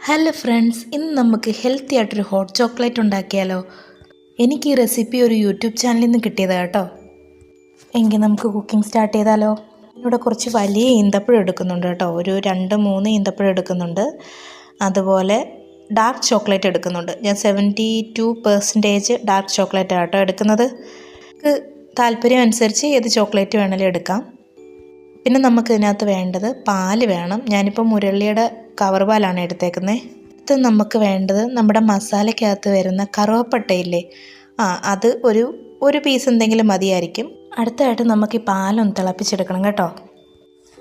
Hello friends, ഇന്ന് നമുക്ക് healthy ആയിട്ടൊരു ഹോട്ട് ചോക്ലേറ്റ് ഉണ്ടാക്കിയാലോ. എനിക്ക് ഈ റെസിപ്പി ഒരു യൂട്യൂബ് ചാനലിൽ നിന്ന് കിട്ടിയതാണ് കേട്ടോ. എങ്കിൽ നമുക്ക് കുക്കിംഗ് സ്റ്റാർട്ട് ചെയ്താലോ. ഇവിടെ കുറച്ച് വലിയ ഈന്തപ്പഴം എടുക്കുന്നുണ്ട് കേട്ടോ. ഒരു 2-3 ഈന്തപ്പഴം എടുക്കുന്നുണ്ട്. അതുപോലെ ഡാർക്ക് ചോക്ലേറ്റ് എടുക്കുന്നുണ്ട്. ഞാൻ 72% ഡാർക്ക് ചോക്ലേറ്റ് ആട്ടോ എടുക്കുന്നത്. താല്പര്യം അനുസരിച്ച് ഏത് ചോക്ലേറ്റ് വേണമെങ്കിലും എടുക്കാം. പിന്നെ നമുക്ക് ഇതിനകത്ത് വേണ്ടത് പാല് വേണം. ഞാനിപ്പോൾ മുരളിയുടെ കവർ പാലാണ് എടുത്തേക്കുന്നത്. ഇത് നമുക്ക് വേണ്ടത് നമ്മുടെ മസാലയ്ക്കകത്ത് വരുന്ന കറുവപ്പട്ടയില്ലേ, അത് ഒരു പീസ് എന്തെങ്കിലും മതിയായിരിക്കും. അടുത്തതായിട്ട് നമുക്ക് ഈ പാലൊന്ന് തിളപ്പിച്ചെടുക്കണം കേട്ടോ.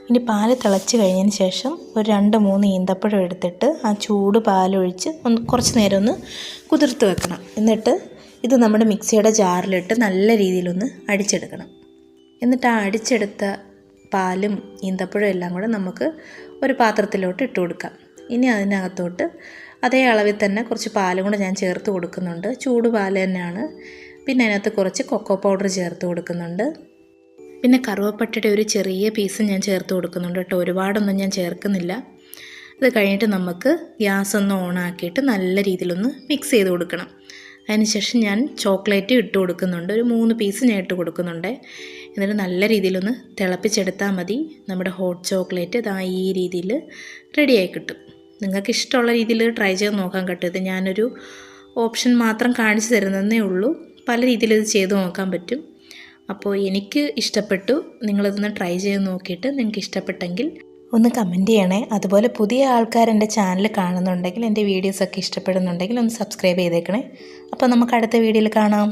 ഇനി പാല് തിളച്ച് കഴിഞ്ഞതിന് ശേഷം ഒരു 2-3 ഈന്തപ്പഴം എടുത്തിട്ട് ആ ചൂട് പാലൊഴിച്ച് കുറച്ച് നേരം ഒന്ന് കുതിർത്ത് വെക്കണം. എന്നിട്ട് ഇത് നമ്മുടെ മിക്സിയുടെ ജാറിലിട്ട് നല്ല രീതിയിലൊന്ന് അടിച്ചെടുക്കണം. എന്നിട്ട് ആ അടിച്ചെടുത്ത പാലും ഈന്തപ്പഴം എല്ലാം കൂടെ നമുക്ക് ഒരു പാത്രത്തിലോട്ട് ഇട്ട് കൊടുക്കാം. ഇനി അതിനകത്തോട്ട് അതേ അളവിൽ തന്നെ കുറച്ച് പാലും കൂടെ ഞാൻ ചേർത്ത് കൊടുക്കുന്നുണ്ട്. ചൂട് പാൽ തന്നെയാണ്. പിന്നെ അതിനകത്ത് കുറച്ച് കൊക്കോ പൗഡർ ചേർത്ത് കൊടുക്കുന്നുണ്ട്. പിന്നെ കറുവപ്പട്ടയുടെ ഒരു ചെറിയ പീസ് ഞാൻ ചേർത്ത് കൊടുക്കുന്നുണ്ട് കേട്ടോ. ഒരുപാടൊന്നും ഞാൻ ചേർക്കുന്നില്ല. അത് കഴിഞ്ഞിട്ട് നമുക്ക് ഗ്യാസ് ഒന്ന് ഓണാക്കിയിട്ട് നല്ല രീതിയിലൊന്ന് മിക്സ് ചെയ്ത് കൊടുക്കണം. അതിനുശേഷം ഞാൻ ചോക്ലേറ്റ് ഇട്ട് കൊടുക്കുന്നുണ്ട്. ഒരു 3 പീസ് ഞാൻ ഇട്ട് കൊടുക്കുന്നുണ്ട്. എന്നിട്ട് നല്ല രീതിയിലൊന്ന് തിളപ്പിച്ചെടുത്താൽ മതി. നമ്മുടെ ഹോട്ട് ചോക്ലേറ്റ് ഇതാ ഈ രീതിയിൽ റെഡിയായി കിട്ടും. നിങ്ങൾക്ക് ഇഷ്ടമുള്ള രീതിയിൽ ട്രൈ ചെയ്ത് നോക്കാൻ കേട്ടോ. ഇത് ഞാനൊരു ഓപ്ഷൻ മാത്രം കാണിച്ചു തരുന്നതേ ഉള്ളൂ. പല രീതിയിൽ ഇത് ചെയ്ത് നോക്കാൻ പറ്റും. അപ്പോൾ എനിക്ക് ഇഷ്ടപ്പെട്ടു. നിങ്ങളിതൊന്ന് ട്രൈ ചെയ്ത് നോക്കിയിട്ട് നിങ്ങൾക്ക് ഇഷ്ടപ്പെട്ടെങ്കിൽ ഒന്ന് കമൻറ്റ് ചെയ്യണേ. അതുപോലെ പുതിയ ആൾക്കാർ എൻ്റെ ചാനൽ കാണുന്നുണ്ടെങ്കിൽ, എൻ്റെ വീഡിയോസൊക്കെ ഇഷ്ടപ്പെടുന്നുണ്ടെങ്കിൽ ഒന്ന് സബ്സ്ക്രൈബ് ചെയ്തേക്കണേ. അപ്പോൾ നമുക്ക് അടുത്ത വീഡിയോയിൽ കാണാം.